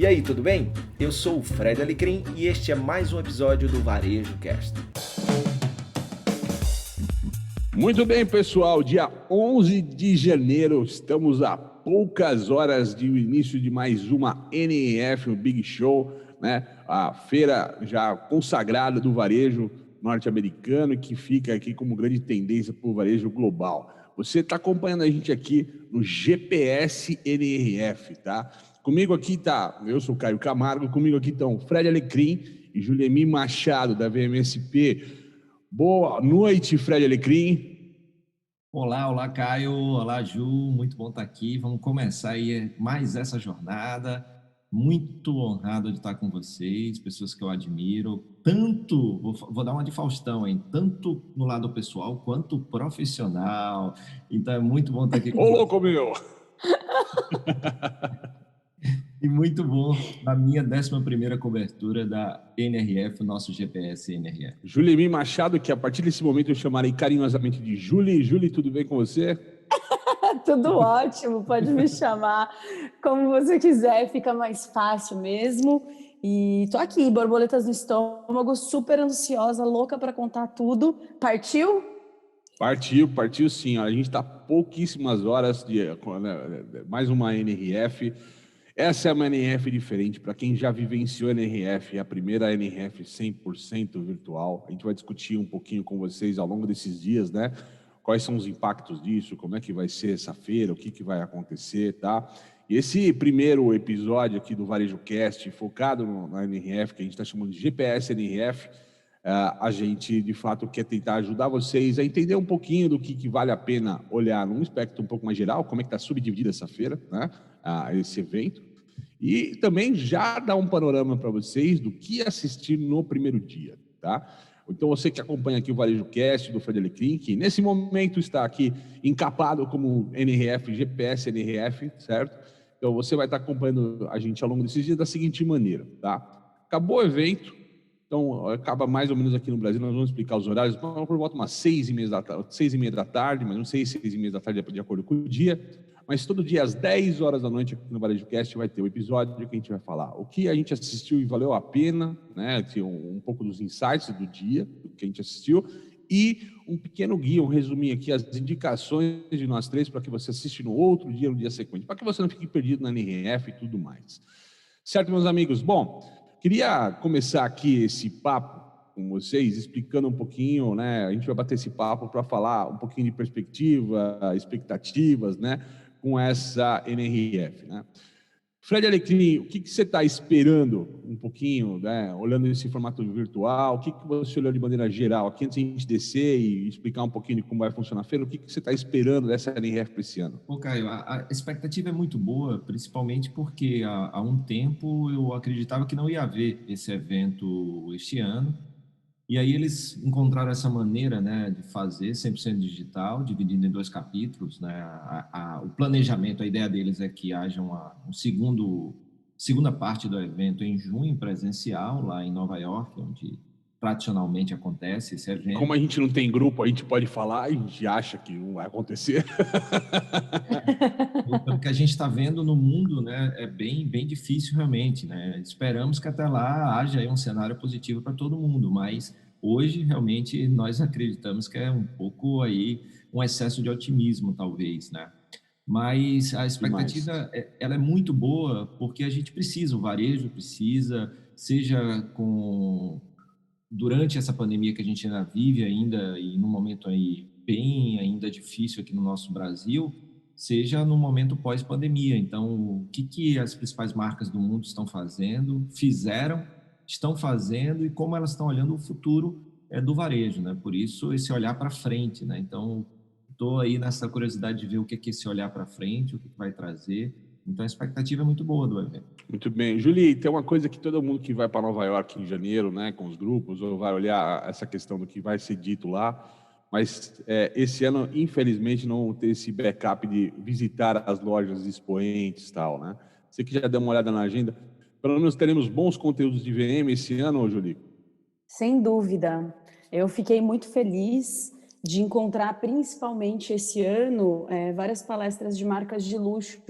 E aí, tudo bem? Eu sou o Fred Alecrim e este é mais um episódio do Varejo Cast. Muito bem, pessoal. Dia 11 de janeiro, estamos a poucas horas do início de mais uma NRF, um Big Show, né? A feira já consagrada do varejo norte-americano, que fica aqui como grande tendência para o varejo global. Você está acompanhando a gente aqui no GPS NRF, tá? Comigo aqui tá, eu sou o Caio Camargo, comigo aqui estão Fred Alecrim e Juliemir Machado, da VMSP. Boa noite, Fred Alecrim. Olá, Caio, olá, Ju, muito bom estar aqui. Vamos começar aí mais essa jornada. Muito honrado de estar com vocês, pessoas que eu admiro, tanto, vou dar uma de Faustão, hein? Tanto no lado pessoal quanto profissional. Então é muito bom estar aqui com Ô, vocês. louco meu! E muito bom na minha 11ª cobertura da NRF, nosso GPS NRF. Juliemir Machado, que a partir desse momento eu chamarei carinhosamente de Julie. Julie, tudo bem com você? Tudo ótimo, pode me chamar como você quiser, fica mais fácil mesmo. E tô aqui, borboletas no estômago, super ansiosa, louca para contar tudo. Partiu? Partiu sim. A gente está pouquíssimas horas de mais uma NRF. Essa é uma NRF diferente para quem já vivenciou a NRF, é a primeira NRF 100% virtual. A gente vai discutir um pouquinho com vocês ao longo desses dias, né? Quais são os impactos disso, como é que vai ser essa feira, o que vai acontecer, tá? E esse primeiro episódio aqui do Varejo Cast, focado na NRF, que a gente está chamando de GPS NRF, a gente, de fato, quer tentar ajudar vocês a entender um pouquinho do que vale a pena olhar num espectro um pouco mais geral, como é que está subdividida essa feira, né? Esse evento. E também já dar um panorama para vocês do que assistir no primeiro dia, tá? Então, você que acompanha aqui o Varejo Cast do Fred Alecrim, que nesse momento está aqui encapado como NRF, GPS NRF, certo? Então, você vai estar acompanhando a gente ao longo desses dias da seguinte maneira, tá? Acabou o evento, então acaba mais ou menos aqui no Brasil, nós vamos explicar os horários, por volta umas 6h30 da tarde, mas não sei, 6h30 da tarde de acordo com o dia, mas todo dia às 10 horas da noite aqui no Varejo Cast vai ter o episódio que a gente vai falar o que a gente assistiu e valeu a pena, né? Ter um pouco dos insights do dia, do que a gente assistiu, e um pequeno guia, um resuminho aqui, as indicações de nós três para que você assista no outro dia, no dia seguinte, para que você não fique perdido na NRF e tudo mais. Certo, meus amigos? Bom, queria começar aqui esse papo com vocês, explicando um pouquinho, né? A gente vai bater esse papo para falar um pouquinho de perspectiva, expectativas, né? Com essa NRF, né? Fred Alecrim, o que você está esperando um pouquinho, né? Olhando esse formato virtual, o que você olhou de maneira geral, aqui antes de a gente descer e explicar um pouquinho de como vai funcionar a feira, o que você está esperando dessa NRF para esse ano? Ô, Caio, a expectativa é muito boa, principalmente porque há um tempo eu acreditava que não ia haver esse evento este ano. E aí eles encontraram essa maneira, né, de fazer 100% digital, dividindo em 2 capítulos, né? O planejamento, a ideia deles é que haja segunda parte do evento em junho, presencial, lá em Nova York, onde tradicionalmente acontece esse Como evento. a gente não tem grupo, a gente pode falar e a gente acha que não vai acontecer. Pelo que a gente está vendo no mundo, né, é bem difícil realmente, né? Esperamos que até lá haja aí um cenário positivo para todo mundo, mas hoje realmente nós acreditamos que é um pouco aí um excesso de otimismo, talvez, né? Mas a Demais. expectativa ela é muito boa porque a gente precisa, o varejo precisa, seja durante essa pandemia que a gente ainda vive ainda e num momento aí bem ainda difícil aqui no nosso Brasil, seja no momento pós-pandemia. Então, o que as principais marcas do mundo estão fazendo, estão fazendo e como elas estão olhando o futuro do varejo, né? Por isso, esse olhar para frente, né? Então, estou aí nessa curiosidade de ver o que é esse olhar para frente, o que vai trazer. Então, a expectativa é muito boa do evento. Muito bem. Julie, tem uma coisa que todo mundo que vai para Nova York em janeiro, né, com os grupos, ou vai olhar essa questão do que vai ser dito lá, mas esse ano, infelizmente, não vão ter esse backup de visitar as lojas expoentes e tal, né? Você que já deu uma olhada na agenda, pelo menos teremos bons conteúdos de VM esse ano, Julie? Sem dúvida. Eu fiquei muito feliz de encontrar, principalmente esse ano, várias palestras de marcas de luxo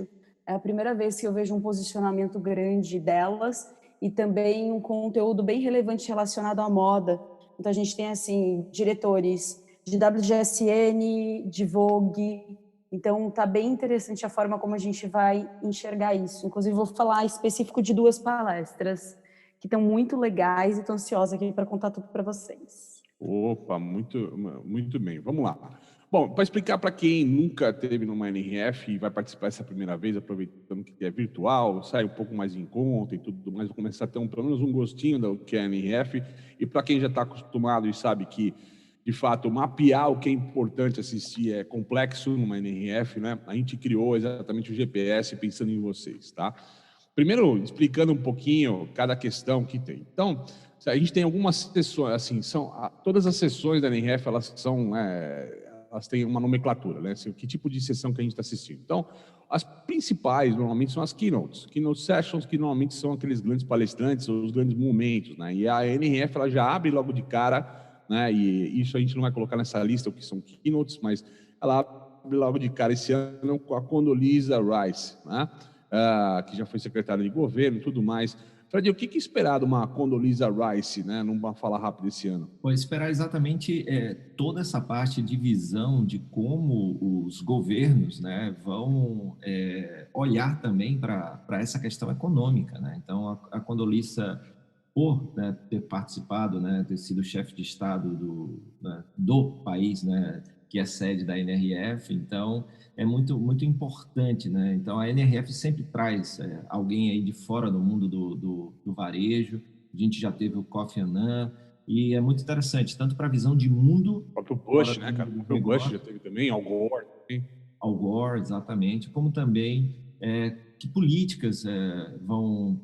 É a primeira vez que eu vejo um posicionamento grande delas e também um conteúdo bem relevante relacionado à moda. Então, a gente tem, assim, diretores de WGSN, de Vogue. Então, tá bem interessante a forma como a gente vai enxergar isso. Inclusive, vou falar específico de 2 palestras que estão muito legais e estou ansiosa aqui para contar tudo para vocês. Opa, muito bem. Vamos lá. Bom, para explicar para quem nunca teve numa NRF e vai participar essa primeira vez, aproveitando que é virtual, sai um pouco mais em conta e tudo mais, vou começar a ter pelo menos um gostinho do que é a NRF. E para quem já está acostumado e sabe que, de fato, mapear o que é importante assistir é complexo numa NRF, né? A gente criou exatamente o GPS pensando em vocês, tá? Primeiro, explicando um pouquinho cada questão que tem. Então, a gente tem algumas sessões, assim, todas as sessões da NRF, elas têm uma nomenclatura, né? Assim, que tipo de sessão que a gente está assistindo. Então, as principais, normalmente, são as keynotes. Keynote sessions, que normalmente são aqueles grandes palestrantes, ou os grandes momentos, né? E a NRF, ela já abre logo de cara, né? E isso a gente não vai colocar nessa lista, o que são keynotes, mas ela abre logo de cara esse ano com a Condoleezza Rice, né? Que já foi secretária de governo e tudo mais. Fred, o que esperar de uma Condoleezza Rice, né, numa fala rápida esse ano? Pode esperar exatamente toda essa parte de visão de como os governos, né, vão olhar também para essa questão econômica, né? Então, a Condoleezza, por, né, ter participado, né, ter sido chefe de Estado do país, né, que é sede da NRF, então é muito importante, né? Então a NRF sempre traz alguém aí de fora do mundo do varejo. A gente já teve o Kofi Annan e é muito interessante, tanto para a visão de mundo, o próprio Bush, né, cara? O próprio Bush já teve também, Al Gore. Al Gore, exatamente, como também que políticas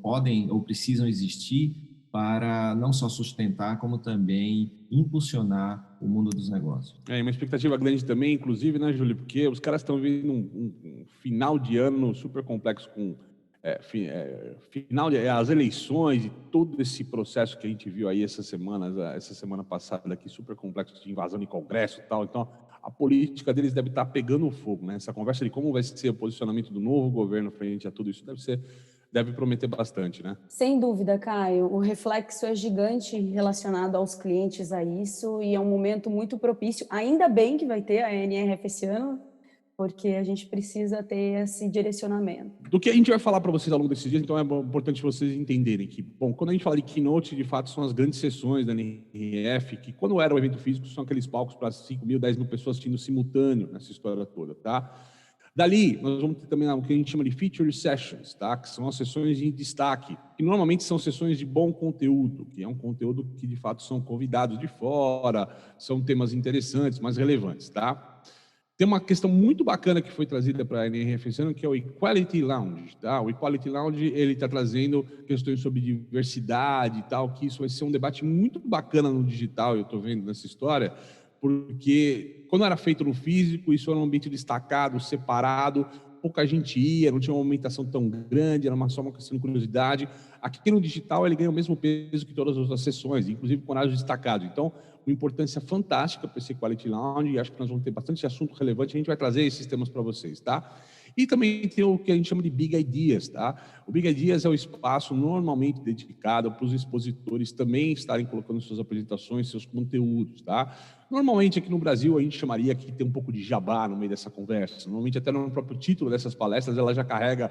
podem ou precisam existir para não só sustentar, como também impulsionar o mundo dos negócios. Uma expectativa grande também, inclusive, né, Júlio? Porque os caras estão vivendo um final de ano super complexo com as eleições e todo esse processo que a gente viu aí essa semana passada aqui, super complexo de invasão de Congresso e tal. Então, a política deles deve estar pegando fogo, né? Essa conversa de como vai ser o posicionamento do novo governo frente a tudo isso deve prometer bastante, né? Sem dúvida, Caio. O reflexo é gigante relacionado aos clientes a isso e é um momento muito propício. Ainda bem que vai ter a NRF esse ano, porque a gente precisa ter esse direcionamento. Do que a gente vai falar para vocês ao longo desses dias, então é importante vocês entenderem que, bom, quando a gente fala de keynote, de fato são as grandes sessões da NRF, que quando era o evento físico, são aqueles palcos para 5 mil, 10 mil pessoas assistindo simultâneo nessa história toda, tá? Dali, nós vamos ter também o que a gente chama de feature sessions, tá? Que são as sessões de destaque, que normalmente são sessões de bom conteúdo, que é um conteúdo que, de fato, são convidados de fora, são temas interessantes, mais relevantes, tá? Tem uma questão muito bacana que foi trazida para a NRF esse ano, que é o Equality Lounge, tá? O Equality Lounge, ele está trazendo questões sobre diversidade e tal, que isso vai ser um debate muito bacana no digital, eu estou vendo nessa história, porque quando era feito no físico, isso era um ambiente destacado, separado, pouca gente ia, não tinha uma movimentação tão grande, era só uma questão de curiosidade. Aqui no digital ele ganha o mesmo peso que todas as outras sessões, inclusive com horários destacados. Então, uma importância fantástica para esse Quality Lounge, e acho que nós vamos ter bastante assunto relevante, a gente vai trazer esses temas para vocês, tá? E também tem o que a gente chama de Big Ideas, tá? O Big Ideas é o espaço normalmente dedicado para os expositores também estarem colocando suas apresentações, seus conteúdos, tá? Normalmente aqui no Brasil a gente chamaria que tem um pouco de jabá no meio dessa conversa. Normalmente até no próprio título dessas palestras ela já carrega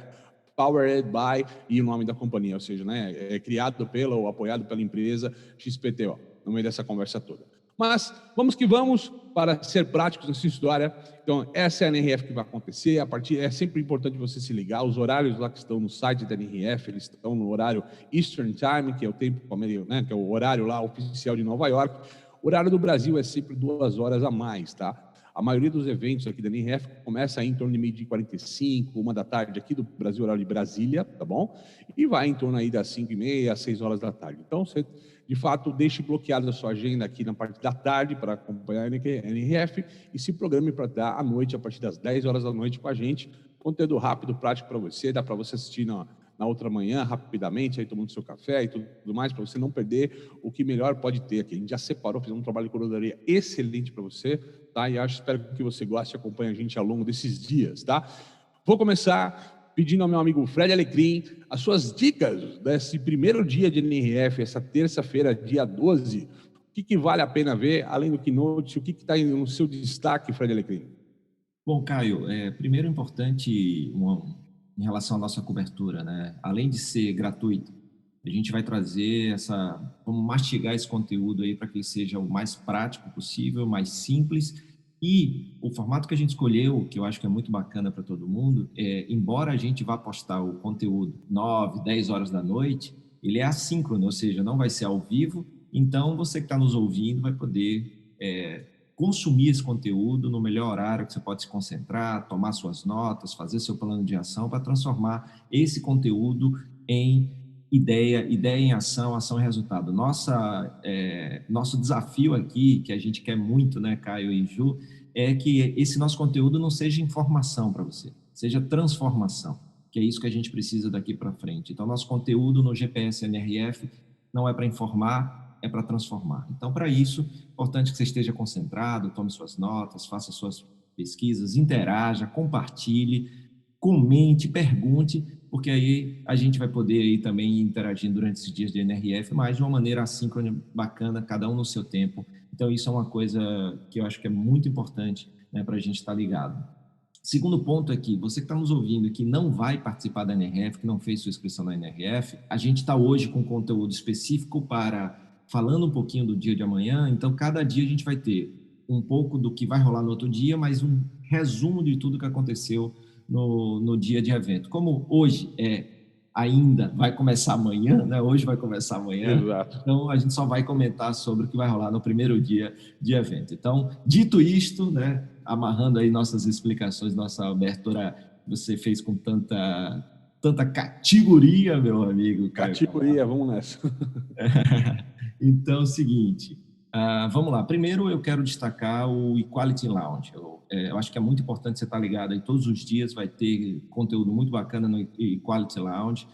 Powered by e o nome da companhia, ou seja, né, é criado pela ou apoiado pela empresa XPTO, no meio dessa conversa toda. Mas vamos que vamos, para ser práticos nessa história. Então, essa é a NRF que vai acontecer. É sempre importante você se ligar. Os horários lá que estão no site da NRF, eles estão no horário Eastern Time, que é o tempo, né, que é o horário lá oficial de Nova York. O horário do Brasil é sempre 2 horas a mais, tá? A maioria dos eventos aqui da NRF começa aí em torno de 12h45, 1h aqui do Brasil, horário de Brasília, tá bom? E vai em torno aí das 5h30 às 6h. Então, você, de fato, deixe bloqueado a sua agenda aqui na parte da tarde para acompanhar a NRF e se programe para dar à noite, a partir das 10h com a gente. Conteúdo rápido, prático para você, dá para você assistir na outra manhã, rapidamente, aí tomando seu café e tudo mais, para você não perder o que melhor pode ter aqui. A gente já separou, fizemos um trabalho de curadoria excelente para você, tá? E espero que você goste e acompanhe a gente ao longo desses dias, tá? Vou começar pedindo ao meu amigo Fred Alecrim as suas dicas desse primeiro dia de NRF, essa terça-feira, dia 12. O que vale a pena ver, além do Keynote? O que está no seu destaque, Fred Alecrim? Bom, Caio, primeiro importante em relação à nossa cobertura, né? Além de ser gratuito, a gente vai trazer vamos mastigar esse conteúdo aí para que ele seja o mais prático possível, mais simples. E o formato que a gente escolheu, que eu acho que é muito bacana para todo mundo, embora a gente vá postar o conteúdo 9, 10 horas da noite, ele é assíncrono, ou seja, não vai ser ao vivo. Então, você que está nos ouvindo vai poder consumir esse conteúdo no melhor horário que você pode se concentrar, tomar suas notas, fazer seu plano de ação para transformar esse conteúdo em ideia em ação, ação em resultado. Nosso desafio aqui, que a gente quer muito, né, Caio e Ju, é que esse nosso conteúdo não seja informação para você, seja transformação, que é isso que a gente precisa daqui para frente. Então, nosso conteúdo no GPS NRF não é para informar, é para transformar. Então, para isso, é importante que você esteja concentrado, tome suas notas, faça suas pesquisas, interaja, compartilhe, comente, pergunte, porque aí a gente vai poder aí também interagir durante esses dias de NRF, mas de uma maneira assíncrona, bacana, cada um no seu tempo. Então, isso é uma coisa que eu acho que é muito importante, né, para a gente estar ligado. Segundo ponto é que você que está nos ouvindo que não vai participar da NRF, que não fez sua inscrição na NRF, a gente está hoje com conteúdo específico falando um pouquinho do dia de amanhã. Então, cada dia a gente vai ter um pouco do que vai rolar no outro dia, mas um resumo de tudo que aconteceu no dia de evento. Como hoje ainda vai começar amanhã, né? Hoje vai começar amanhã. Exato. Então, a gente só vai comentar sobre o que vai rolar no primeiro dia de evento. Então, dito isto, né, amarrando aí nossas explicações, nossa abertura, você fez com tanta categoria, meu amigo. Categoria, vamos nessa. Então, é o seguinte, vamos lá. Primeiro, eu quero destacar o Equality Lounge. Eu acho que é muito importante você estar ligado aí. Todos os dias vai ter conteúdo muito bacana no Equality Lounge.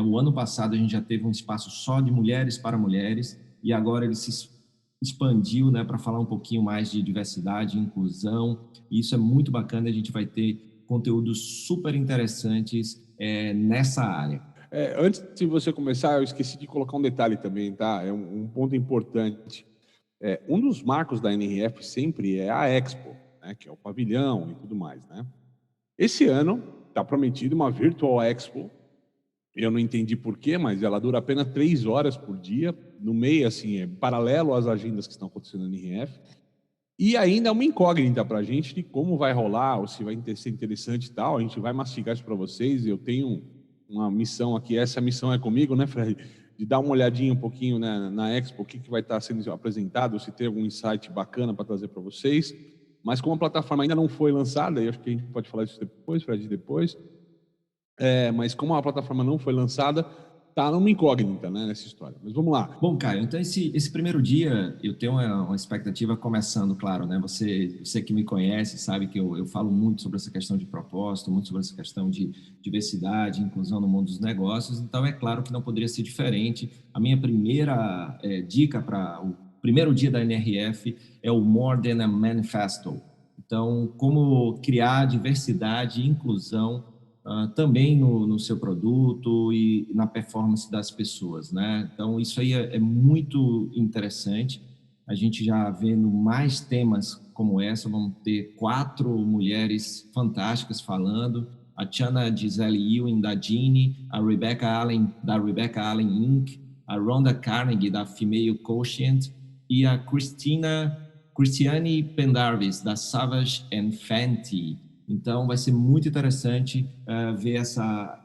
O ano passado a gente já teve um espaço só de mulheres para mulheres e agora ele se expandiu, né, para falar um pouquinho mais de diversidade e inclusão. E isso é muito bacana. A gente vai ter conteúdos super interessantes nessa área. Antes de você começar, eu esqueci de colocar um detalhe também, tá? É um ponto importante. Um dos marcos da NRF sempre é a Expo, né? Que é o pavilhão e tudo mais, né? Esse ano está prometido uma Virtual Expo. Eu não entendi por quê, mas ela dura apenas 3 horas por dia. No meio, assim, paralelo às agendas que estão acontecendo na NRF. E ainda é uma incógnita para a gente de como vai rolar, ou se vai ser interessante e tal. A gente vai mastigar isso para vocês. Eu tenho uma missão aqui, essa missão é comigo, né, Fred? De dar uma olhadinha um pouquinho, né, na Expo, o que vai estar sendo apresentado, se tem algum insight bacana para trazer para vocês. Mas como a plataforma ainda não foi lançada, e acho que a gente pode falar isso depois, Fred, depois. Mas como a plataforma não foi lançada, está numa incógnita, né, nessa história. Mas vamos lá. Bom, Caio, então esse primeiro dia eu tenho uma expectativa começando, claro, né? Você que me conhece sabe que eu falo muito sobre essa questão de propósito, muito sobre essa questão de diversidade, inclusão no mundo dos negócios. Então, é claro que não poderia ser diferente. A minha primeira dica para o primeiro dia da NRF é o More Than a Manifesto. Então, como criar diversidade e inclusão também no seu produto e na performance das pessoas, né? Então, isso aí é muito interessante. A gente já vendo mais temas como essa, vamos ter 4 mulheres fantásticas falando, a Tiana Gisele Ewing, da Gini, a Rebecca Allen, da Rebecca Allen Inc., a Rhonda Carnegie, da Female Quotient, e a Christiane Pendarvis, da Savage and Fenty. Então, vai ser muito interessante ver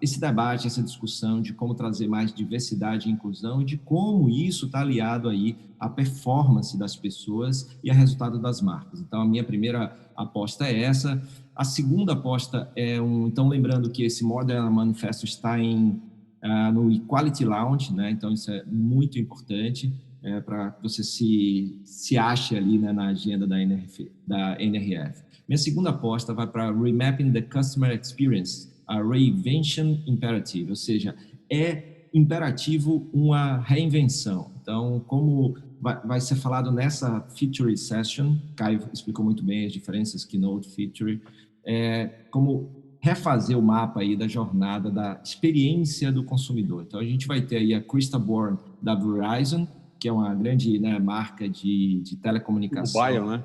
esse debate, essa discussão de como trazer mais diversidade e inclusão e de como isso está aliado aí à performance das pessoas e ao resultado das marcas. Então, a minha primeira aposta é essa. A segunda aposta então, lembrando que esse More Than a Manifesto está no Equality Lounge, né? Então, isso é muito importante para que você se ache ali, né, na agenda da NRF. Minha segunda aposta vai para Remapping the Customer Experience, a Reinvention Imperative, ou seja, é imperativo uma reinvenção. Então, como vai ser falado nessa Feature Session, Caio explicou muito bem as diferenças Keynote, Feature, como refazer o mapa aí da jornada, da experiência do consumidor. Então, a gente vai ter aí a Krista Born, da Verizon, que é uma grande, né, marca de telecomunicação. Mobile, né?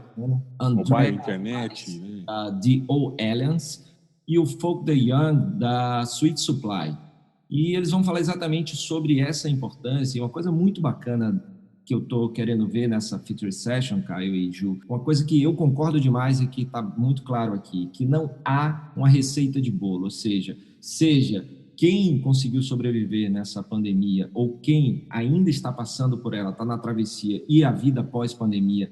André, Mobile, internet. Né? da D.O. Alliance, e o Folk de Young, da Sweet Supply. E eles vão falar exatamente sobre essa importância, e uma coisa muito bacana que eu estou querendo ver nessa Feature Session, Caio e Ju, uma coisa que eu concordo demais e que está muito claro aqui, que não há uma receita de bolo, ou seja quem conseguiu sobreviver nessa pandemia ou quem ainda está passando por ela, está na travessia e a vida pós-pandemia,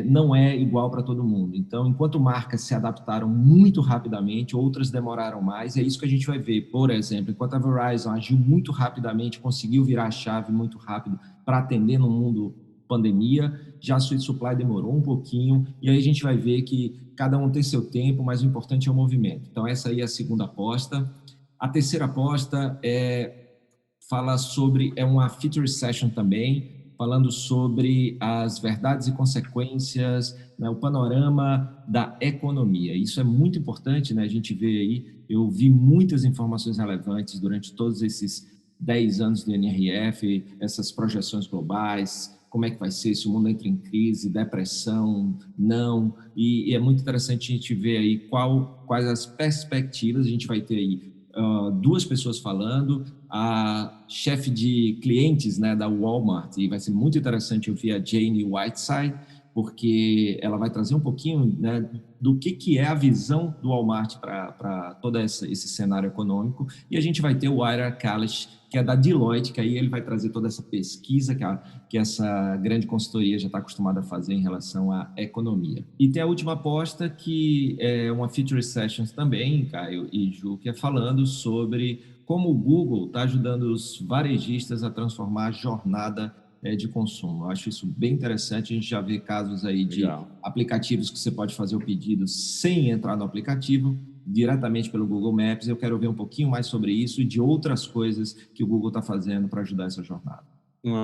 não é igual para todo mundo. Então, enquanto marcas se adaptaram muito rapidamente, outras demoraram mais, é isso que a gente vai ver. Por exemplo, enquanto a Verizon agiu muito rapidamente, conseguiu virar a chave muito rápido para atender no mundo pandemia, já a Sweet Supply demorou um pouquinho, e aí a gente vai ver que cada um tem seu tempo, mas o importante é o movimento. Então, essa aí é a segunda aposta. A terceira aposta fala sobre, uma feature session também, falando sobre as verdades e consequências, né, o panorama da economia. Isso é muito importante, né? A gente vê aí, eu vi muitas informações relevantes durante todos esses 10 anos do NRF, essas projeções globais, como é que vai ser se o mundo entra em crise, depressão, não, e é muito interessante a gente ver aí quais as perspectivas. A gente vai ter aí duas pessoas falando, a chefe de clientes, né, da Walmart, e vai ser muito interessante ouvir a Jane Whiteside, porque ela vai trazer um pouquinho, né, do que é a visão do Walmart para todo esse cenário econômico, e a gente vai ter o Ira Kalish, que é da Deloitte, que aí ele vai trazer toda essa pesquisa que essa grande consultoria já está acostumada a fazer em relação à economia. E tem a última aposta, que é uma Feature Sessions também, Caio e Ju, que é falando sobre como o Google está ajudando os varejistas a transformar a jornada de consumo. Eu acho isso bem interessante. A gente já vê casos aí de aplicativos que você pode fazer o pedido sem entrar no aplicativo, diretamente pelo Google Maps. Eu quero ver um pouquinho mais sobre isso e de outras coisas que o Google está fazendo para ajudar essa jornada.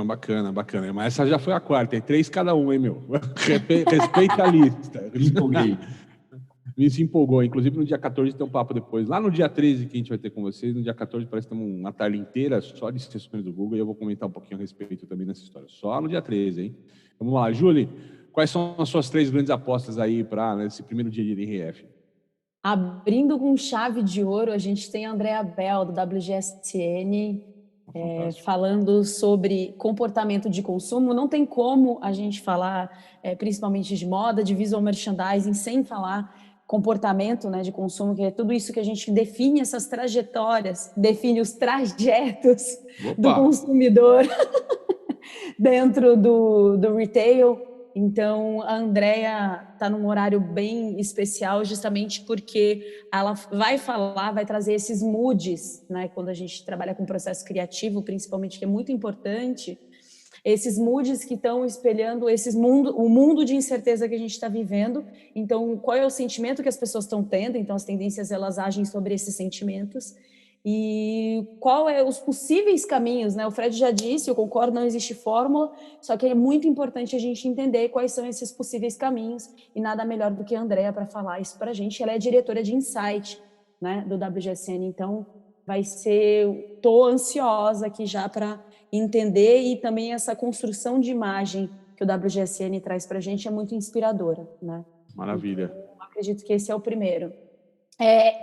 Bacana. Mas essa já foi a quarta. É 3 cada um, hein, meu? Respeita a lista. Me se empolgou. Inclusive, no dia 14 tem um papo depois. Lá no dia 13 que a gente vai ter com vocês, no dia 14 parece que temos uma tarde inteira só de sessões do Google, e eu vou comentar um pouquinho a respeito também nessa história. Só no dia 13, hein? Vamos lá. Julie, quais são as suas 3 grandes apostas aí para esse primeiro dia de NRF? Abrindo com chave de ouro, a gente tem a Andrea Bell, do WGSN, falando sobre comportamento de consumo. Não tem como a gente falar, principalmente de moda, de visual merchandising, sem falar comportamento, né, de consumo, que é tudo isso que a gente define, essas trajetórias, define os trajetos do consumidor dentro do retail. Então, a Andrea está num horário bem especial, justamente porque ela vai trazer esses moods, né? Quando a gente trabalha com processo criativo, principalmente, que é muito importante, esses moods que estão espelhando o mundo de incerteza que a gente está vivendo. Então, qual é o sentimento que as pessoas estão tendo? Então, as tendências, elas agem sobre esses sentimentos. E qual é os possíveis caminhos, né? O Fred já disse, eu concordo, não existe fórmula, só que é muito importante a gente entender quais são esses possíveis caminhos, e nada melhor do que a Andrea para falar isso para a gente. Ela é diretora de Insight, né, do WGSN, então estou ansiosa aqui já para entender, e também essa construção de imagem que o WGSN traz para a gente é muito inspiradora, né? Maravilha. Então, acredito que esse é o primeiro.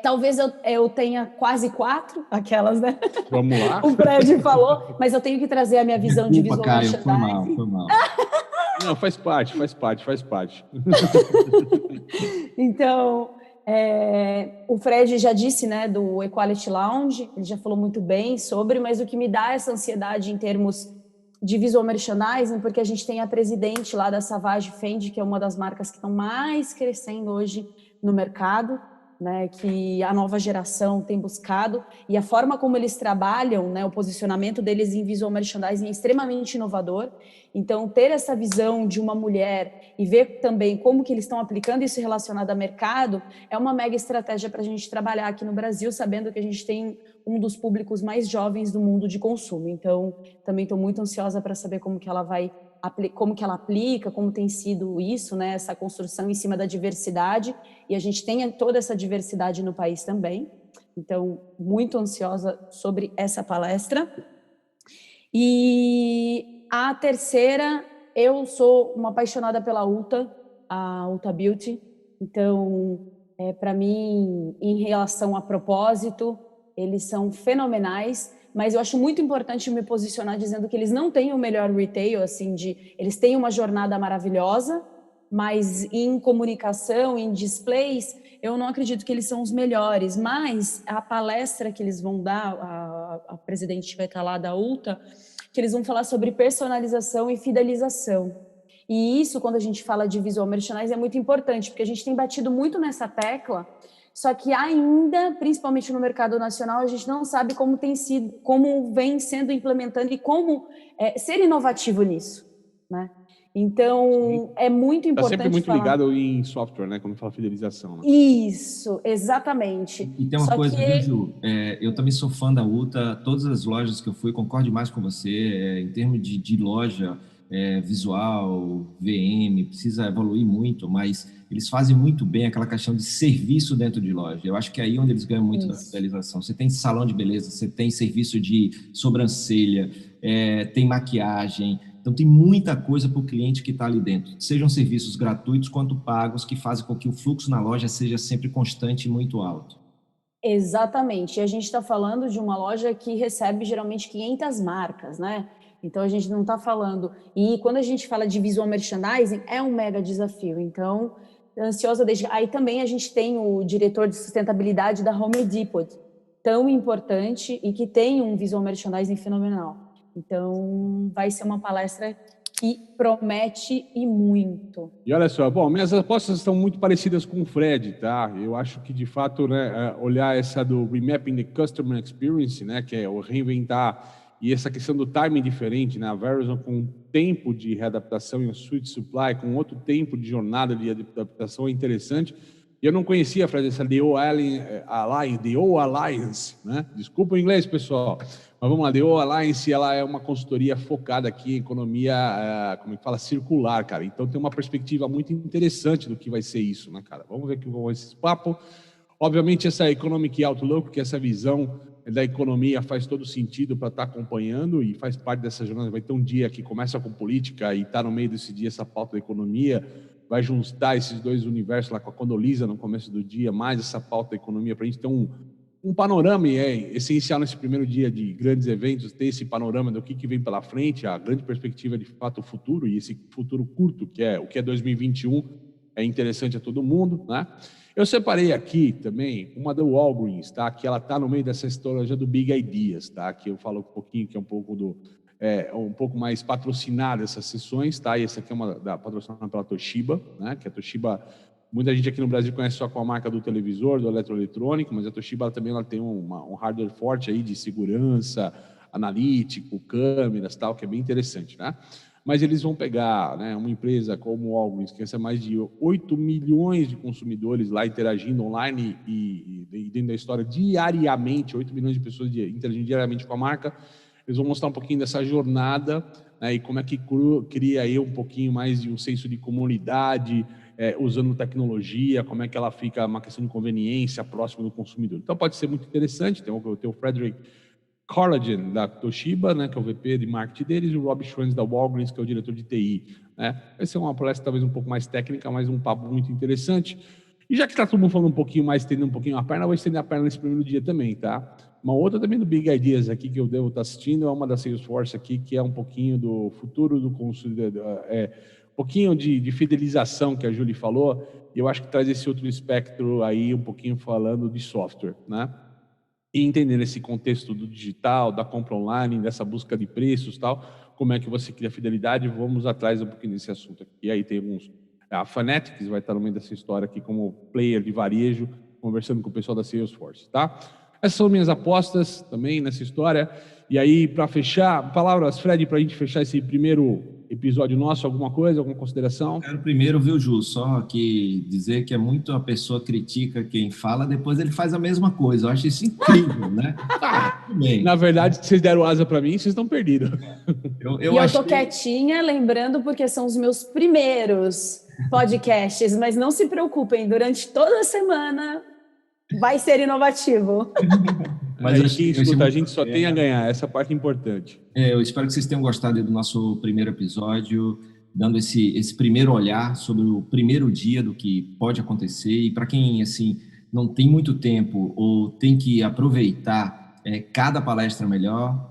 Talvez eu tenha quase 4, aquelas, né? Vamos lá. O Fred falou, mas eu tenho que trazer a minha visão de visual merchandising. Foi mal. Não, faz parte. Então, o Fred já disse, né, do Equality Lounge, ele já falou muito bem sobre, mas o que me dá essa ansiedade em termos de visual merchandising, porque a gente tem a presidente lá da Savage Fendi, que é uma das marcas que estão mais crescendo hoje no mercado, né, que a nova geração tem buscado, e a forma como eles trabalham, né, o posicionamento deles em visual merchandising é extremamente inovador. Então, ter essa visão de uma mulher e ver também como que eles estão aplicando isso relacionado ao mercado é uma mega estratégia para a gente trabalhar aqui no Brasil, sabendo que a gente tem um dos públicos mais jovens do mundo de consumo. Então, também estou muito ansiosa para saber como que ela vai como que ela aplica, como tem sido isso, né, essa construção em cima da diversidade, e a gente tem toda essa diversidade no país também. Então, muito ansiosa sobre essa palestra. E a terceira, eu sou uma apaixonada pela Ulta, a Ulta Beauty. Então, para mim, em relação a propósito, eles são fenomenais, mas eu acho muito importante me posicionar dizendo que eles não têm o melhor retail, assim, eles têm uma jornada maravilhosa, mas em comunicação, em displays, eu não acredito que eles são os melhores. Mas a palestra que eles vão dar, a presidente vai estar lá da Ulta, que eles vão falar sobre personalização e fidelização. E isso, quando a gente fala de visual merchandising, é muito importante, porque a gente tem batido muito nessa tecla, só que ainda, principalmente no mercado nacional, a gente não sabe como tem sido, como vem sendo implementando e como ser inovativo nisso, né? Então, é muito Está importante sempre muito falar... ligado em software, né? Quando fala fidelização. Né? Isso, exatamente. E tem uma coisa, viu, Ju? Eu também sou fã da Ulta. Todas as lojas que eu fui, concordo demais com você. Em termos de loja, visual, VM, precisa evoluir muito, mas eles fazem muito bem aquela questão de serviço dentro de loja. Eu acho que é aí onde eles ganham muito da fidelização. Você tem salão de beleza, você tem serviço de sobrancelha, tem maquiagem. Então, tem muita coisa para o cliente que está ali dentro, sejam serviços gratuitos quanto pagos, que fazem com que o fluxo na loja seja sempre constante e muito alto. Exatamente. E a gente está falando de uma loja que recebe geralmente 500 marcas, né? Então, a gente não está falando... E quando a gente fala de visual merchandising, é um mega desafio. Então, ansiosa desde... Aí também a gente tem o diretor de sustentabilidade da Home Depot, tão importante e que tem um visual merchandising fenomenal. Então, vai ser uma palestra que promete e muito. E olha só, bom, minhas apostas estão muito parecidas com o Fred, tá? Eu acho que, de fato, né, olhar essa do Remapping the Customer Experience, né, que é o reinventar, e essa questão do timing diferente, né? A Verizon com um tempo de readaptação e um Suite Supply com outro tempo de jornada de adaptação é interessante. E eu não conhecia, Fred, essa The O Alliance, né? Desculpa o inglês, pessoal. Mas vamos lá, The O Alliance, ela é uma consultoria focada aqui em economia, como é que fala, circular, cara. Então tem uma perspectiva muito interessante do que vai ser isso, né, cara? Vamos ver que vão esse papo. Obviamente essa Economic Outlook, que essa visão da economia faz todo sentido para estar acompanhando e faz parte dessa jornada. Vai ter um dia que começa com política e está no meio desse dia essa pauta da economia, vai juntar esses dois universos lá com a Condoleezza no começo do dia, mais essa pauta da economia, para a gente ter um panorama, e é essencial nesse primeiro dia de grandes eventos, ter esse panorama do que vem pela frente, a grande perspectiva de fato o futuro, e esse futuro curto, que é o que é 2021, é interessante a todo mundo, né? Eu separei aqui também uma da Walgreens, tá? Que ela está no meio dessa história já do Big Ideas, tá? Que eu falo um pouquinho, que é um pouco um pouco mais patrocinada essas sessões, tá? E essa aqui é uma patrocinada pela Toshiba, né? Que a Toshiba, muita gente aqui no Brasil conhece só com a marca do televisor, do eletroeletrônico, mas a Toshiba também ela tem um hardware forte aí de segurança, analítico, câmeras, tal, que é bem interessante, né? Mas eles vão pegar, né, uma empresa como o Walgreens, que recebe mais de 8 milhões de consumidores lá interagindo online e dentro da história diariamente, 8 milhões de pessoas interagindo diariamente com a marca. Eles vão mostrar um pouquinho dessa jornada, né, e como é que cria aí um pouquinho mais de um senso de comunidade, usando tecnologia, como é que ela fica uma questão de conveniência próximo do consumidor. Então pode ser muito interessante. Tem o Frederick Carlagen, da Toshiba, né, que é o VP de marketing deles, e o Rob Schwanz, da Walgreens, que é o diretor de TI. Né? Vai ser uma palestra talvez um pouco mais técnica, mas um papo muito interessante. E já que está todo mundo falando um pouquinho mais, estendendo um pouquinho a perna, eu vou estender a perna nesse primeiro dia também, tá? Uma outra também do Big Ideas aqui, que eu devo estar assistindo, é uma da Salesforce aqui, que é um pouquinho do futuro do consumidor, um pouquinho de fidelização, que a Julie falou, e eu acho que traz esse outro espectro aí, um pouquinho falando de software, né? E entender esse contexto do digital, da compra online, dessa busca de preços, tal, como é que você cria fidelidade, vamos atrás um pouquinho desse assunto aqui. E aí tem a Fanatics vai estar no meio dessa história aqui como player de varejo, conversando com o pessoal da Salesforce, tá? Essas são minhas apostas também nessa história. E aí, para fechar, palavras, Fred, para a gente fechar esse primeiro episódio nosso, alguma coisa, alguma consideração? Quero primeiro, viu, Ju, só que dizer que é muito a pessoa critica quem fala, depois ele faz a mesma coisa. Eu acho isso incrível, né? Tudo bem. Na verdade, vocês deram asa para mim, vocês estão perdidos. Eu tô quietinha, lembrando, porque são os meus primeiros podcasts, mas não se preocupem, durante toda a semana vai ser inovativo. Mas quem escuta a gente só tem a ganhar, essa parte é importante. Eu espero que vocês tenham gostado do nosso primeiro episódio, dando esse primeiro olhar sobre o primeiro dia do que pode acontecer. E para quem assim não tem muito tempo ou tem que aproveitar cada palestra melhor,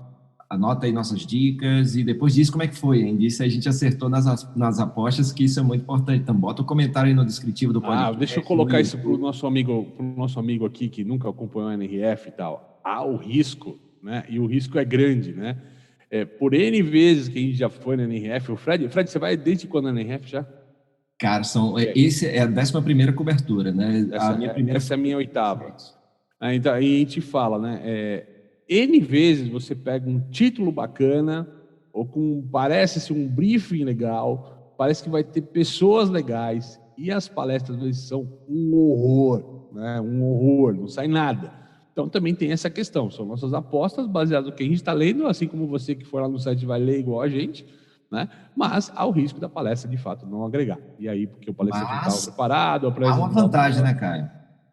anota aí nossas dicas e depois diz como é que foi, hein? Disso a gente acertou nas apostas, que isso é muito importante. Então bota o comentário aí no descritivo do podcast. Deixa eu colocar isso pro nosso amigo aqui que nunca acompanhou a NRF e tal. Há o risco, né? E o risco é grande, né? Por N vezes que a gente já foi na NRF. O Fred, você vai desde quando na NRF já? Cara, esse é a 11ª cobertura, né? Essa é a minha 8ª. Então, aí a gente fala, né? N vezes você pega um título bacana, ou parece-se um briefing legal, parece que vai ter pessoas legais, e as palestras às vezes são um horror, né? Um horror, não sai nada. Então também tem essa questão, são nossas apostas baseadas no que a gente está lendo, assim como você que for lá no site vai ler igual a gente, né? Mas há o risco da palestra de fato não agregar. E aí, porque o palestrante não estava preparado... Há uma vantagem, né, Caio?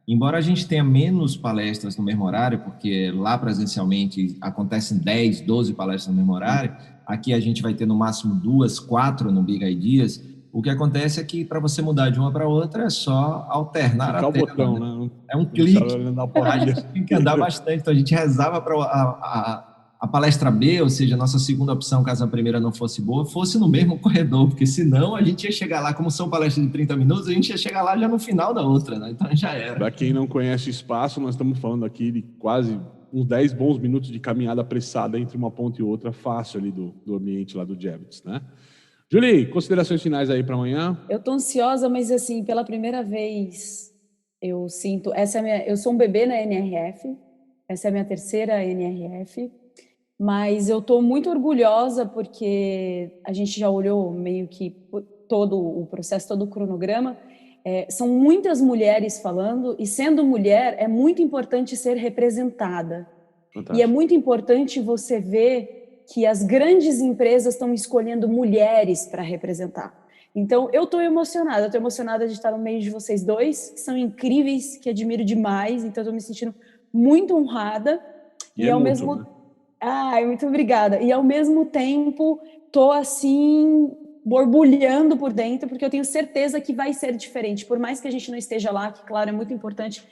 Embora a gente tenha menos palestras no mesmo horário, porque lá presencialmente acontecem 10, 12 palestras no mesmo horário, aqui a gente vai ter no máximo 2, 4 no Big Ideas. O que acontece é que para você mudar de uma para outra é só alternar a tela, botão, né? É um clique. A gente tem que andar bastante. Então a gente rezava para a palestra B, ou seja, a nossa segunda opção, caso a primeira não fosse boa, fosse no mesmo corredor, porque senão a gente ia chegar lá, como são palestras de 30 minutos, a gente ia chegar lá já no final da outra, né? Então já era. Para quem não conhece o espaço, nós estamos falando aqui de quase uns 10 bons minutos de caminhada apressada entre uma ponta e outra, fácil ali do ambiente lá do Javits, né? Julie, considerações finais aí para amanhã? Eu tô ansiosa, mas assim, pela primeira vez eu sinto, eu sou um bebê na NRF, essa é a minha 3ª NRF, mas eu tô muito orgulhosa porque a gente já olhou meio que todo o processo, todo o cronograma. São muitas mulheres falando, e sendo mulher é muito importante ser representada. Fantástico. E é muito importante você ver que as grandes empresas estão escolhendo mulheres para representar. Então, eu estou emocionada de estar no meio de vocês dois, que são incríveis, que admiro demais, então estou me sentindo muito honrada. E ao mesmo... Né? Ai, muito obrigada. E ao mesmo tempo, estou assim, borbulhando por dentro, porque eu tenho certeza que vai ser diferente. Por mais que a gente não esteja lá, que claro, é muito importante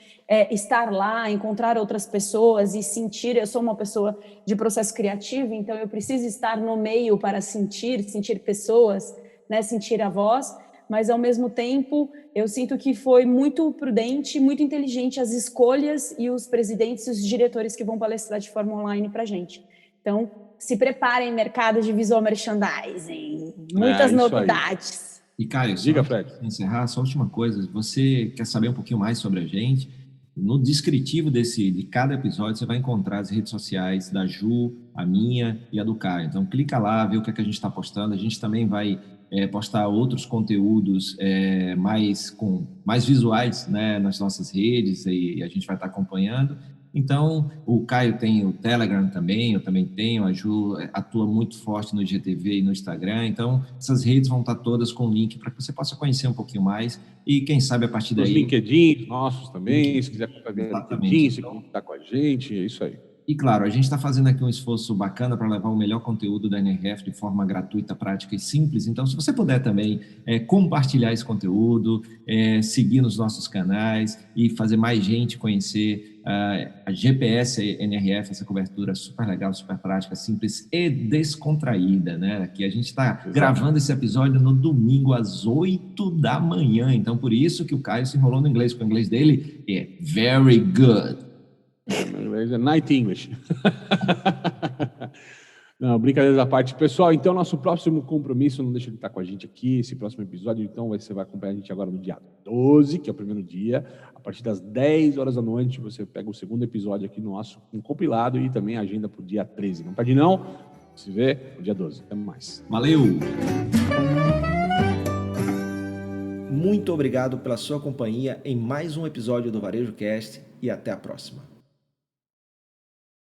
estar lá, encontrar outras pessoas e sentir. Eu sou uma pessoa de processo criativo, então eu preciso estar no meio para sentir pessoas, né, sentir a voz, mas ao mesmo tempo eu sinto que foi muito prudente, muito inteligente as escolhas e os presidentes e os diretores que vão palestrar de forma online para a gente. Então, se preparem, mercado de visual merchandising, muitas novidades. Aí. E Caio, diga, Fred. Encerrar, só a última coisa, você quer saber um pouquinho mais sobre a gente? No descritivo de cada episódio, você vai encontrar as redes sociais da Ju, a minha e a do Caio. Então, clica lá, vê o que a gente está postando. A gente também vai postar outros conteúdos mais visuais, né, nas nossas redes, e a gente vai estar acompanhando. Então, o Caio tem o Telegram também, eu também tenho, a Ju atua muito forte no IGTV e no Instagram, então essas redes vão estar todas com link para que você possa conhecer um pouquinho mais e quem sabe a partir daí... Os LinkedIn nossos também, se quiser acompanhar o LinkedIn, se conectar com a gente, é isso aí. E claro, a gente está fazendo aqui um esforço bacana para levar o melhor conteúdo da NRF de forma gratuita, prática e simples. Então, se você puder também compartilhar esse conteúdo, seguir nos nossos canais e fazer mais gente conhecer a GPS NRF, essa cobertura super legal, super prática, simples e descontraída, né? Aqui a gente está gravando esse episódio no domingo às 8 da manhã. Então, por isso que o Caio se enrolou no inglês, porque o inglês dele é very good. Night English. Não, brincadeiras à parte. Pessoal, então nosso próximo compromisso, não deixa de estar com a gente aqui, esse próximo episódio, então você vai acompanhar a gente agora no dia 12, que é o primeiro dia, a partir das 10 horas da noite, você pega o segundo episódio aqui nosso, um compilado e também a agenda para o dia 13. Não perde não, Se vê no dia 12. Até mais. Valeu! Muito obrigado pela sua companhia em mais um episódio do Varejo Cast e até a próxima.